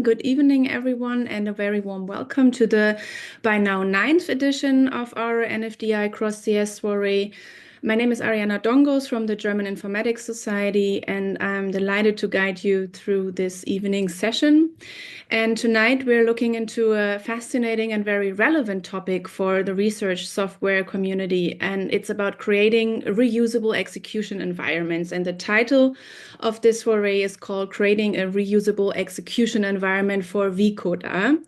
Good evening, everyone, and a very warm welcome to the by now ninth edition of our NFDIxCS Soiree. My name is Ariana Dongos from the German Informatics Society, and I'm delighted to guide you through this evening session. And tonight we're looking into a fascinating and very relevant topic for the research software community, and it's about creating reusable execution environments. And the title of this soiree is called Creating a Reusable Execution Environment for WiKoDa.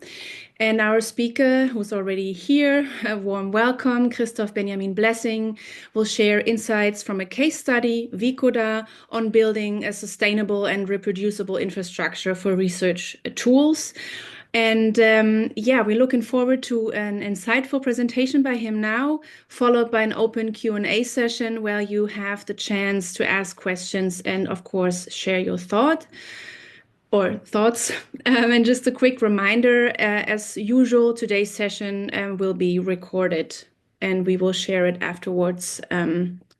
And our speaker, who's already here, a warm welcome, Christoph Benjamin Blessing, will share insights from a case study, WiKoDa, on building a sustainable and reproducible infrastructure for research tools. And we're looking forward to an insightful presentation by him now, followed by an open Q&A session where you have the chance to ask questions and, of course, share your thoughts. And just a quick reminder, as usual, today's session will be recorded and we will share it afterwards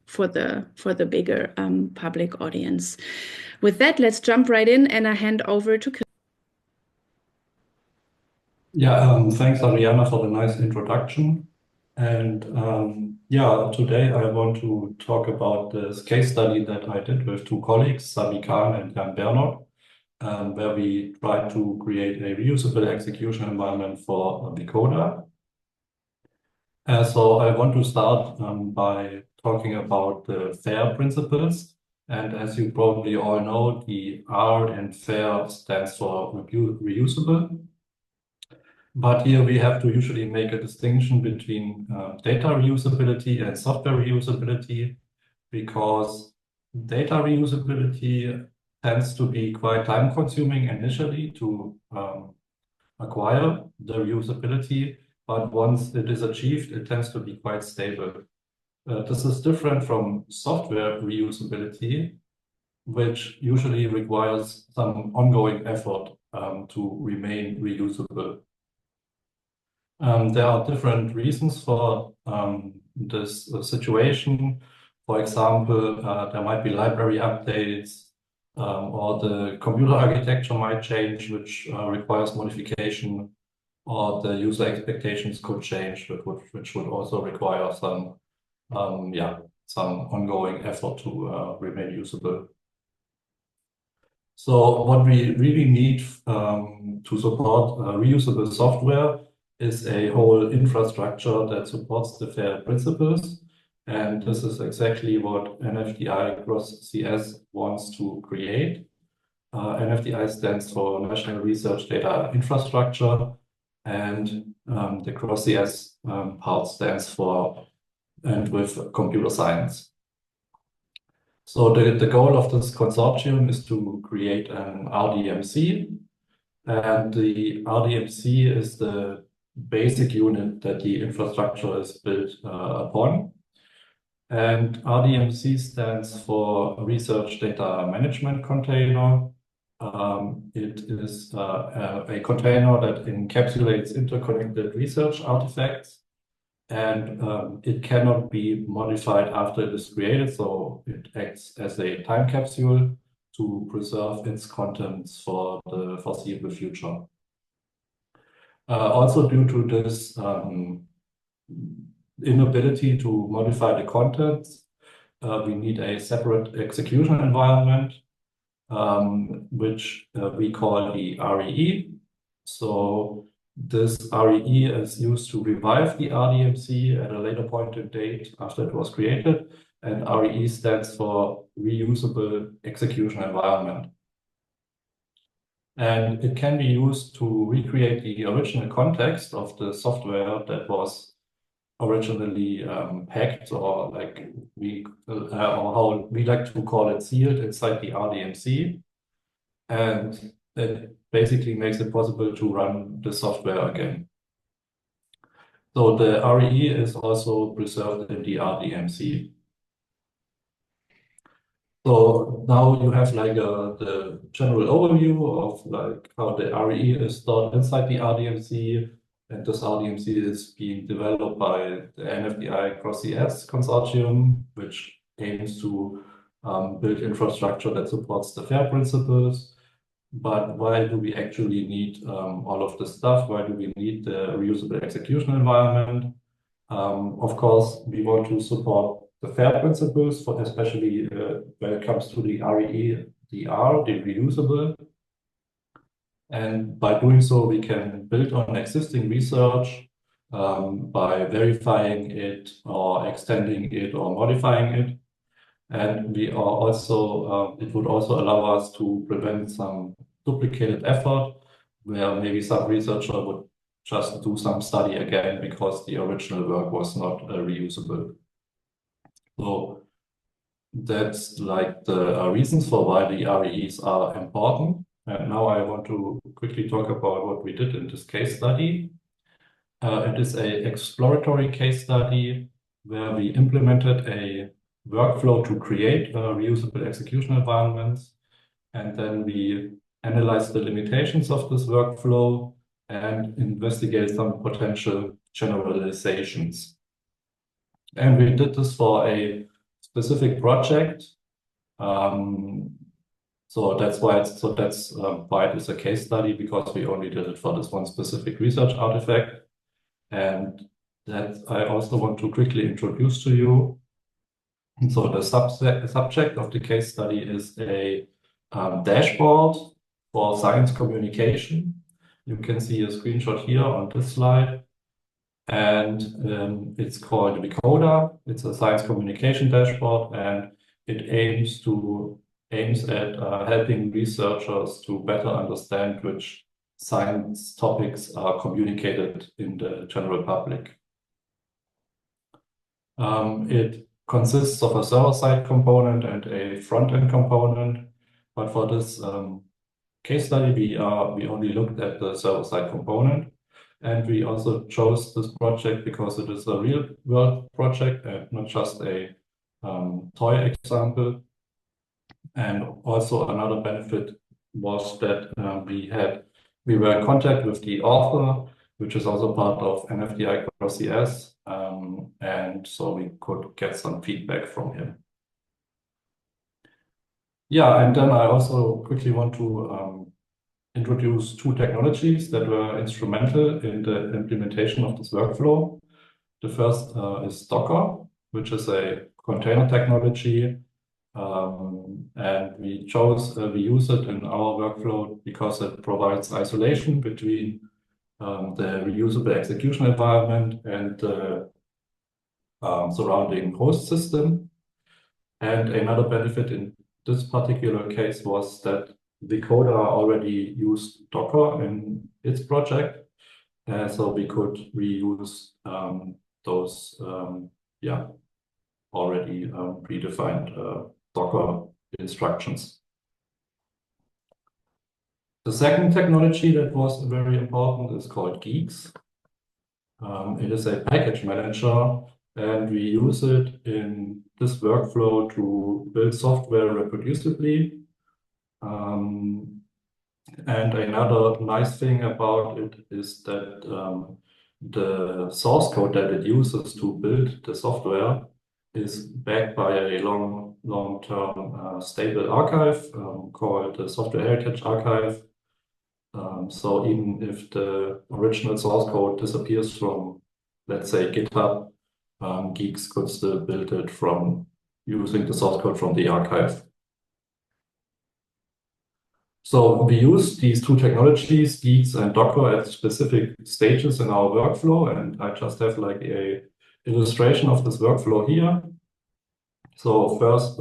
for the bigger public audience. With that, let's jump right in and I hand over to Chris. Thanks, Ariana, for the nice introduction. And today I want to talk about this case study that I did with two colleagues, Sami Khan and Jan Bernot, where we tried to create a reusable execution environment for WiKoDa. So I want to start by talking about the FAIR principles. And as you probably all know, the R in FAIR stands for reusable. But here we have to usually make a distinction between data reusability and software reusability, because data reusability tends to be quite time consuming initially to acquire the reusability, but once it is achieved, it tends to be quite stable. This is different from software reusability, which usually requires some ongoing effort to remain reusable. There are different reasons for this situation. For example, there might be library updates, or the computer architecture might change, which requires modification, or the user expectations could change, which would also require some ongoing effort to remain usable. So what we really need to support reusable software is a whole infrastructure that supports the FAIR principles. And this is exactly what NFDIxCS wants to create. NFDI stands for National Research Data Infrastructure, and the XCS part stands for and with computer science. So the goal of this consortium is to create an RDMC, and the RDMC is the basic unit that the infrastructure is built upon. And RDMC stands for Research Data Management Container. It is a container that encapsulates interconnected research artifacts, and it cannot be modified after it is created, so it acts as a time capsule to preserve its contents for the foreseeable future. Also, due to this inability to modify the contents, we need a separate execution environment, which we call the REE. So this REE is used to revive the RDMC at a later point in date after it was created, and REE stands for Reusable Execution Environment. And it can be used to recreate the original context of the software that was originally packed, or like or how we like to call it, sealed inside the RDMC. And it basically makes it possible to run the software again. So the REE is also preserved in the RDMC. So now you have like the general overview of like how the REE is stored inside the RDMC, and this RDMC is being developed by the NFDIxCS consortium, which aims to build infrastructure that supports the FAIR principles. But why do we actually need all of this stuff? Why do we need the reusable execution environment? Of course, we want to support the FAIR principles, for especially when it comes to the REEDR, the reusable. And by doing so, we can build on existing research by verifying it or extending it or modifying it. And we are also, it would also allow us to prevent some duplicated effort where maybe some researcher would just do some study again because the original work was not reusable. So that's like the reasons for why the REEs are important. And now I want to quickly talk about what we did in this case study. It is an exploratory case study where we implemented a workflow to create reusable execution environments. And then we analyzed the limitations of this workflow and investigated some potential generalizations. And we did this for a specific project. So that's why it is a case study, because we only did it for this one specific research artifact. And that I also want to quickly introduce to you. So the subject of the case study is a dashboard for science communication. You can see a screenshot here on this slide. And it's called WiKoDa. It's a science communication dashboard, and it aims at helping researchers to better understand which science topics are communicated in the general public. It consists of a server-side component and a front-end component, but for this case study, we only looked at the server-side component, and we also chose this project because it is a real-world project and not just a toy example. And also another benefit was that we were in contact with the author, which is also part of NFDIxCS, and so we could get some feedback from him. Yeah, and then I also quickly want to introduce two technologies that were instrumental in the implementation of this workflow. The first is Docker, which is a container technology. And we use it in our workflow because it provides isolation between the reusable execution environment and the surrounding host system. And another benefit in this particular case was that WiKoDa already used Docker in its project. So we could reuse those already predefined Docker instructions. The second technology that was very important is called Guix. It is a package manager, and we use it in this workflow to build software reproducibly. And another nice thing about it is that the source code that it uses to build the software is backed by a long-term stable archive called the Software Heritage Archive. So even if the original source code disappears from, let's say, GitHub, Guix could still build it from using the source code from the archive. So we use these two technologies, Guix and Docker, at specific stages in our workflow, and I just have like a illustration of this workflow here. So first,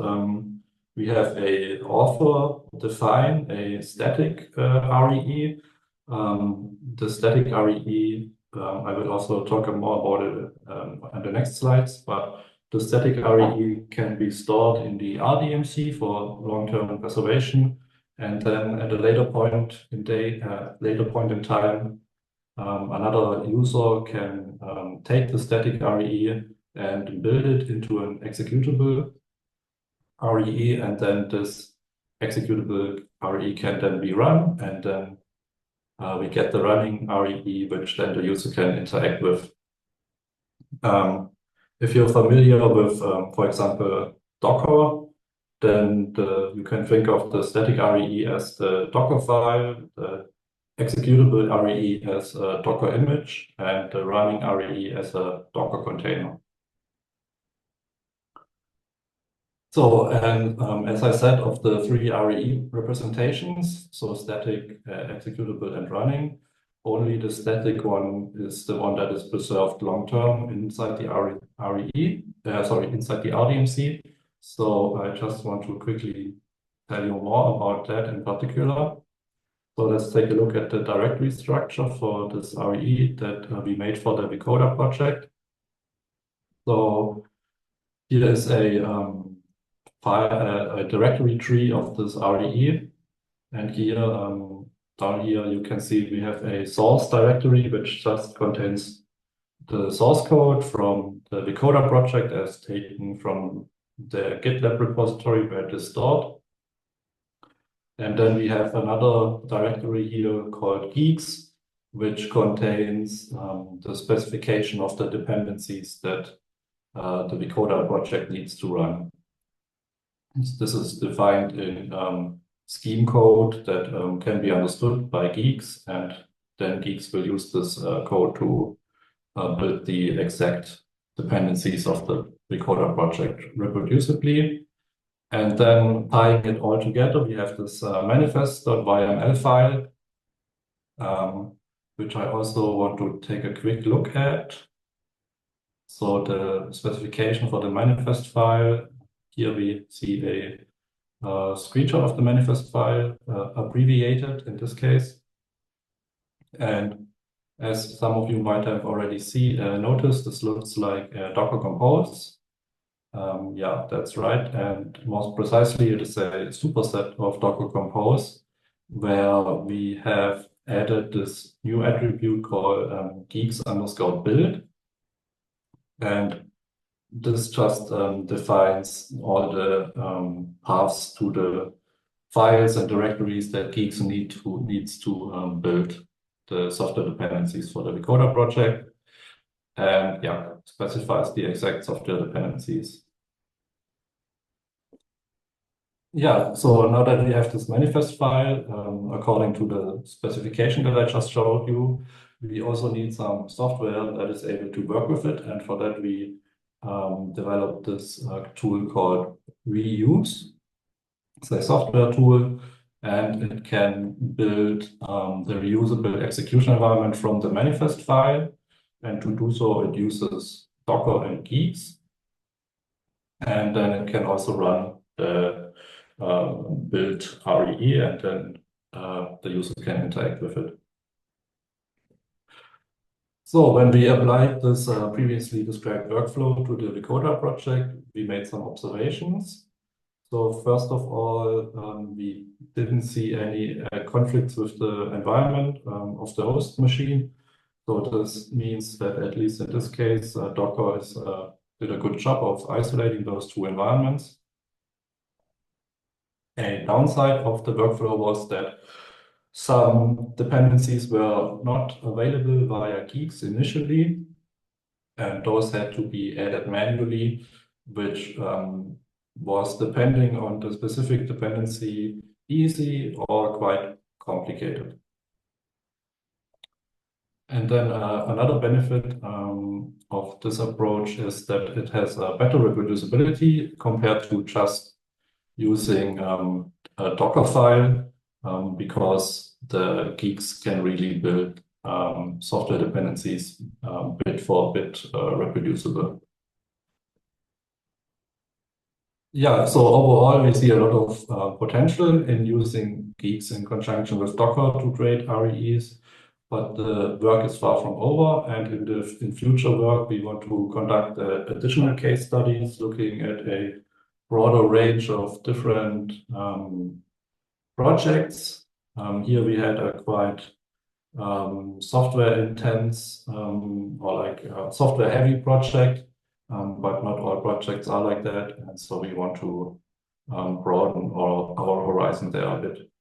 we have a author define a static REE. The static REE, I will also talk more about it on the next slides, but the static REE can be stored in the RDMC for long-term preservation, and then at a later point in time, another user can take the static REE and build it into an executable REE, and then this executable REE can then be run, and then we get the running REE, which then the user can interact with. If you're familiar with, for example, Docker, then you can think of the static REE as the Docker file, the executable REE as a Docker image, and the running REE as a Docker container. So, and as I said, of the three REE representations, so static, executable, and running, only the static one is the one that is preserved long-term inside the inside the RDMC. So I just want to quickly tell you more about that in particular. So let's take a look at the directory structure for this REE that we made for the WiKoDa project. So here is a directory tree of this REE, and here down here you can see we have a source directory which just contains the source code from the WiKoDa project as taken from the GitLab repository where it is stored. And then we have another directory here called Guix, which contains the specification of the dependencies that the WiKoDa project needs to run. This is defined in scheme code that can be understood by Guix, and then Guix will use this code to build the exact dependencies of the WiKoDa project reproducibly. And then tying it all together, we have this manifest.yml file, which I also want to take a quick look at. So the specification for the manifest file, here we see a screenshot of the manifest file, abbreviated in this case. And as some of you might have already noticed, this looks like Docker Compose. Yeah, that's right. And most precisely, it is a superset of Docker Compose, where we have added this new attribute called geeks_build. And this just defines all the paths to the files and directories that Guix needs to build the software dependencies for the WiKoDa project. And yeah, specifies the exact software dependencies. Yeah, so now that we have this manifest file, according to the specification that I just showed you, we also need some software that is able to work with it. And for that, we developed this tool called REEuse. It's a software tool, and it can build the reusable execution environment from the manifest file. And to do so, it uses Docker and Guix. And then it can also run the build REE, and then the user can interact with it. So when we applied this previously described workflow to the WiKoDa project, we made some observations. So first of all, we didn't see any conflicts with the environment of the host machine. So this means that at least in this case, Docker did a good job of isolating those two environments. A downside of the workflow was that some dependencies were not available via Guix initially, and those had to be added manually, which was, depending on the specific dependency, easy or quite complicated. And then another benefit of this approach is that it has a better reproducibility compared to just using a Docker file, because the Guix can really build software dependencies bit for bit reproducible. Yeah, so overall, we see a lot of potential in using Guix in conjunction with Docker to create REEs, but the work is far from over. And in future work, we want to conduct additional case studies looking at a broader range of different projects. Here we had a quite software intense or like software heavy project, but not all projects are like that. And so we want to broaden our horizon there a bit.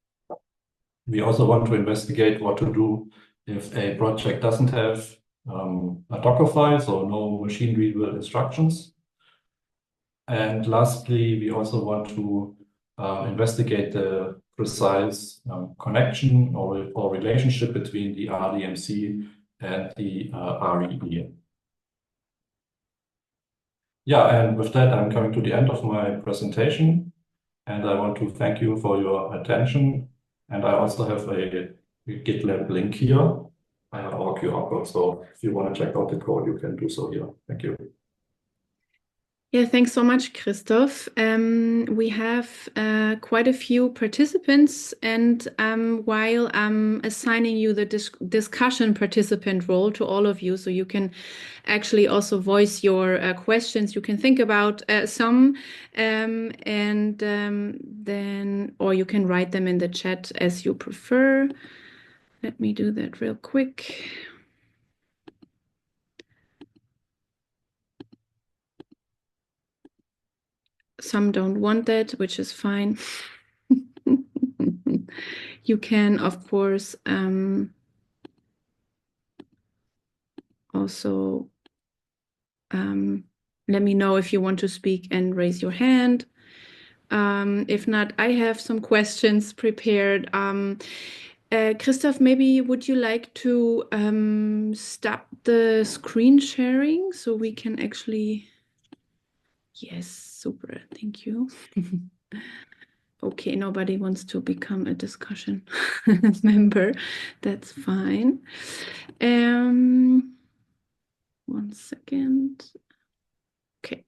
We also want to investigate what to do if a project doesn't have a Docker file, so no machine readable instructions. And lastly, we also want to investigate the precise connection or relationship between the RDMC and the REE. Yeah, and with that, I'm coming to the end of my presentation, and I want to thank you for your attention. And I also have a GitLab link here. I have our QR code, so if you want to check out the code, you can do so here. Thank you. Yeah, thanks so much, Christoph. We have quite a few participants, and while I'm assigning you the discussion participant role to all of you, so you can actually also voice your questions. You can think about some, and then, or you can write them in the chat as you prefer. Let me do that real quick. Some don't want that, which is fine. You can, of course, also let me know if you want to speak and raise your hand. If not, I have some questions prepared. Christoph, maybe would you like to stop the screen sharing so we can actually... Yes, super, thank you. Okay, nobody wants to become a discussion member. That's fine. 1 second. Okay.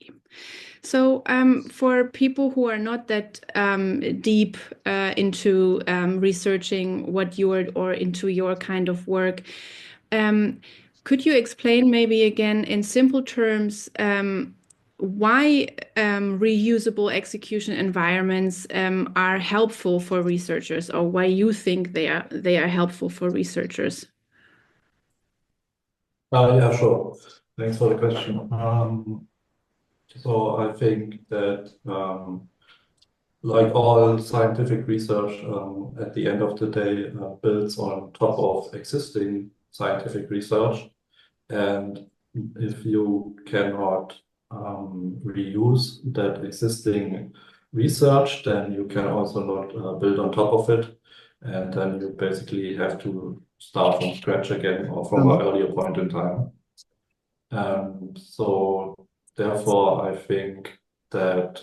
So for people who are not that deep into researching what you're or into your kind of work, could you explain maybe again in simple terms why reusable execution environments are helpful for researchers, or why you think they are helpful for researchers? Yeah, sure. Thanks for the question. So I think that like all scientific research, at the end of the day, builds on top of existing scientific research. And if you cannot reuse that existing research, then you can also not build on top of it. And then you basically have to start from scratch again or from an earlier point in time. So therefore, I think that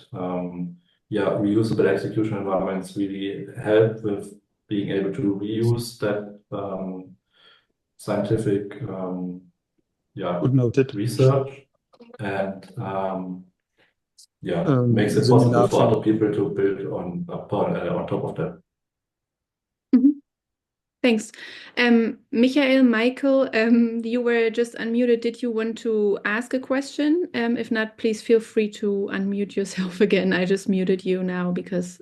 reusable execution environments really help with being able to reuse that scientific research and makes it possible for other people to build on top of that. Thanks. Michael, Michael, you were just unmuted. Did you want to ask a question? If not, please feel free to unmute yourself again. I just muted you now because,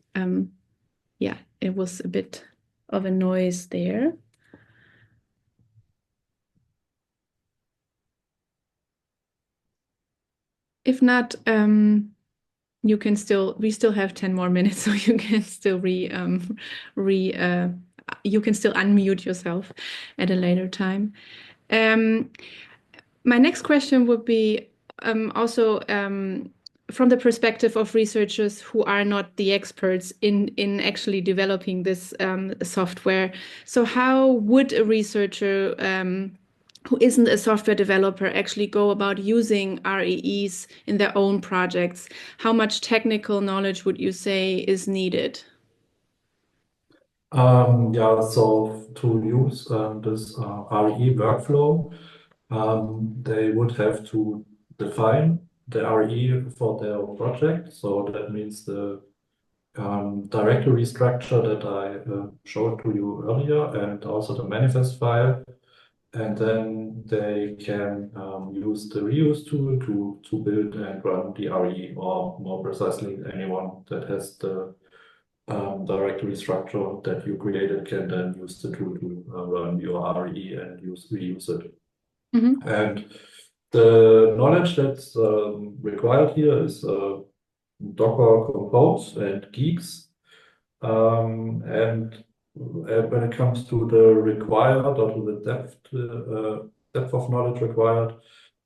yeah, it was a bit of a noise there. If not, you can we still have 10 more minutes, so you can still you can still unmute yourself at a later time. My next question would be also from the perspective of researchers who are not the experts in actually developing this software. So how would a researcher who isn't a software developer actually go about using REEs in their own projects? How much technical knowledge would you say is needed? So to use this REE workflow, they would have to define the REE for their project. So that means the directory structure that I showed to you earlier, and also the manifest file. And then they can use the reuse tool to build and run the REE, or more precisely, anyone that has the directory structure that you created can then use the tool to run your REE and reuse it. Mm-hmm. And the knowledge that's required here is Docker Compose and Guix. And when it comes to the required or to the depth of knowledge required,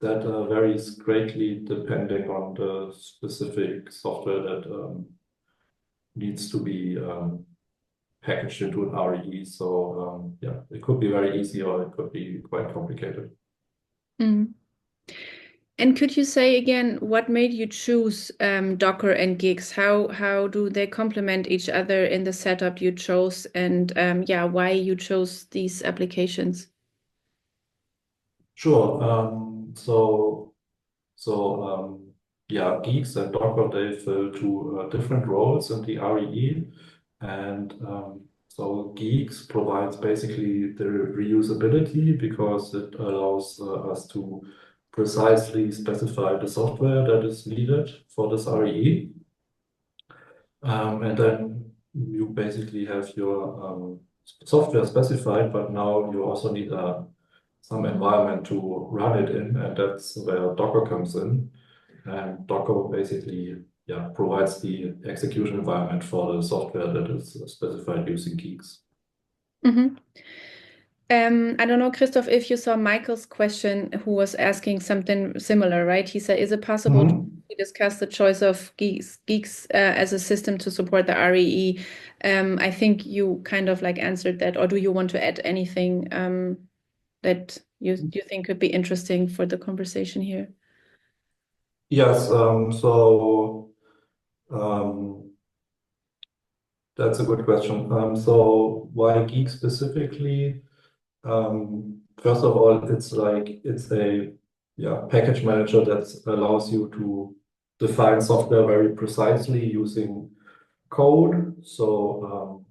that varies greatly depending on the specific software that needs to be packaged into an REE. So yeah, it could be very easy or it could be quite complicated. Mm. And could you say again what made you choose Docker and Guix? How do they complement each other in the setup you chose, and yeah, why you chose these applications? Sure. Yeah, Guix and Docker, they fill two different roles in the REE. And so Guix provides basically the reusability because it allows us to precisely specify the software that is needed for this REE. And then you basically have your software specified, but now you also need some environment to run it in, and that's where Docker comes in. And Docker basically, yeah, provides the execution environment for the software that is specified using Guix. Mm-hmm. I don't know, Christoph, if you saw Michael's question, who was asking something similar, right? He said, is it possible to discuss the choice of Guix as a system to support the REE? I think you kind of like answered that, or do you want to add anything that you think could be interesting for the conversation here? Yes, um, that's a good question. So why Guix specifically? First of all, it's a package manager that allows you to define software very precisely using code. So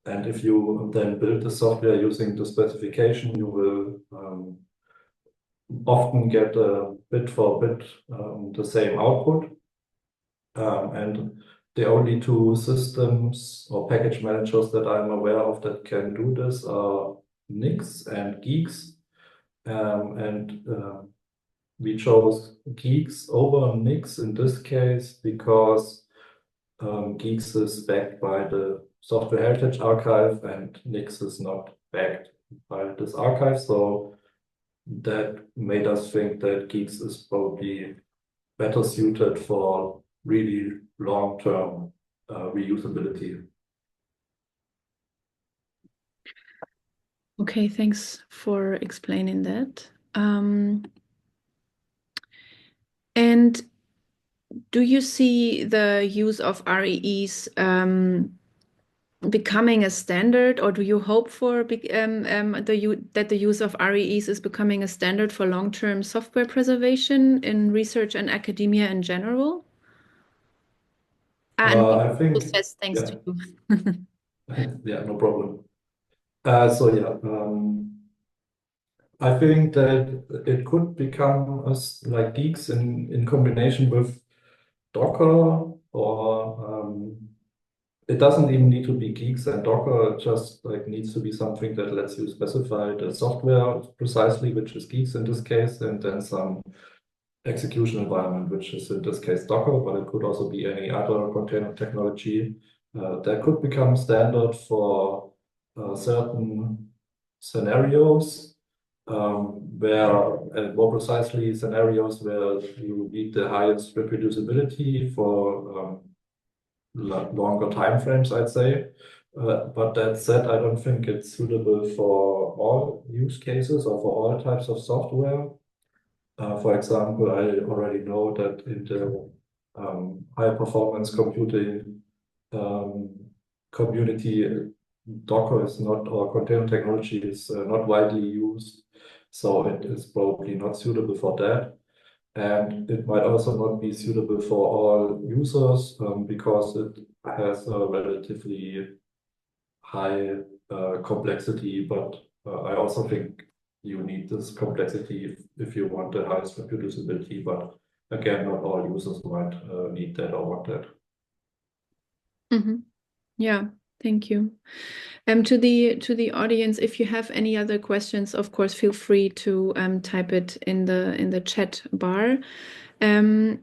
and if you then build the software using the specification, you will often get bit for bit the same output. And the only two systems or package managers that I'm aware of that can do this are Nix and Guix. We chose Guix over Nix in this case because Guix is backed by the Software Heritage Archive and Nix is not backed by this archive. So that made us think that Guix is probably better suited for really long-term reusability. Okay, thanks for explaining that. And do you see the use of REEs becoming a standard, or do you hope for that the use of REEs is becoming a standard for long-term software preservation in research and academia in general? And I think, says thanks yeah, to you. yeah, no problem. So yeah, I think that it could become like Guix in combination with Docker, or it doesn't even need to be Guix and Docker. It just like needs to be something that lets you specify the software precisely, which is Guix in this case, and then some execution environment, which is in this case Docker, but it could also be any other container technology that could become standard for certain scenarios where, more precisely, scenarios where you need the highest reproducibility for longer time frames, I'd say. But that said, I don't think it's suitable for all use cases or for all types of software. For example, I already know that in the high performance computing community, Docker is not, or container technology is not widely used. So it is probably not suitable for that. And it might also not be suitable for all users because it has a relatively high complexity. But I also think you need this complexity if you want the highest reproducibility. But again, not all users might need that or want that. Mm-hmm. Yeah, thank you. To the audience, if you have any other questions, of course, feel free to type it in the chat bar. I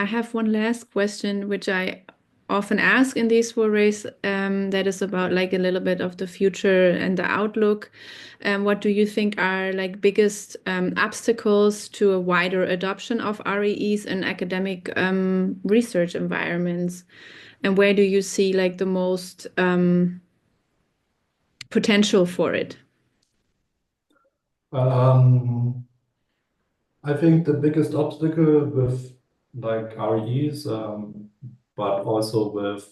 have one last question, which I often ask in these soirees, that is about like a little bit of the future and the outlook. What do you think are like biggest obstacles to a wider adoption of REEs in academic research environments? And where do you see like the most potential for it? I think the biggest obstacle with like REEs, but also with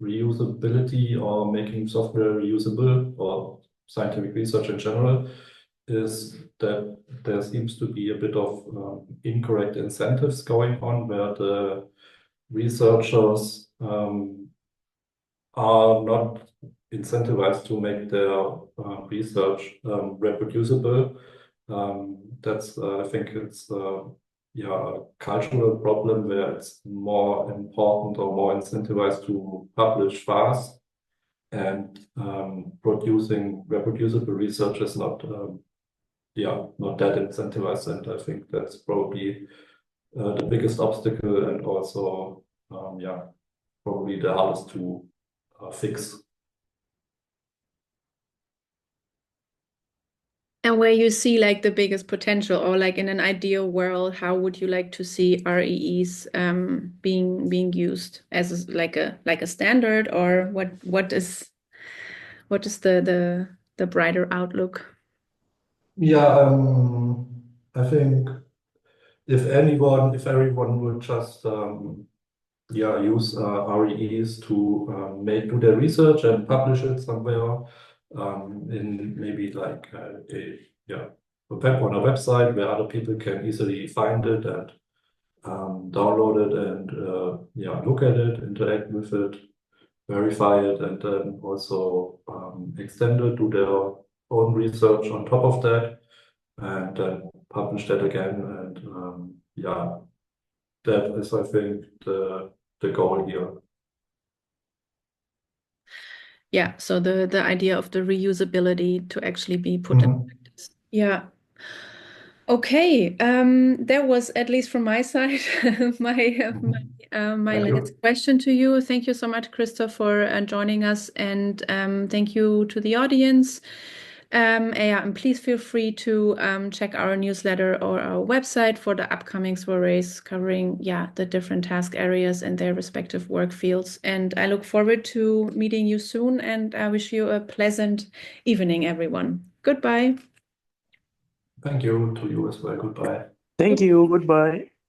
reusability or making software reusable or scientific research in general, is that there seems to be a bit of incorrect incentives going on where the researchers are not incentivized to make their research reproducible. That's I think it's a cultural problem where it's more important or more incentivized to publish fast, and producing reproducible research is not that incentivized, and I think that's probably the biggest obstacle, and also probably the hardest to fix. And where you see like the biggest potential, or like in an ideal world, how would you like to see REEs being used as like a standard, or what is the brighter outlook? Yeah, I think if everyone would just use REEs to do their research and publish it somewhere in maybe like on a website where other people can easily find it and download it and look at it, interact with it, verify it, and then also extend it to their own research on top of that, and then publish that again. And that is, I think, the goal here. Yeah, so the idea of the reusability to actually be put in practice. Yeah. Okay, that was, at least from my side, my last question to you. Thank you so much, Christoph, for joining us, and thank you to the audience. And please feel free to check our newsletter or our website for the upcoming soirees covering the different task areas and their respective work fields. And I look forward to meeting you soon, and I wish you a pleasant evening, everyone. Goodbye. Thank you to you as well. Goodbye. Thank you. Goodbye.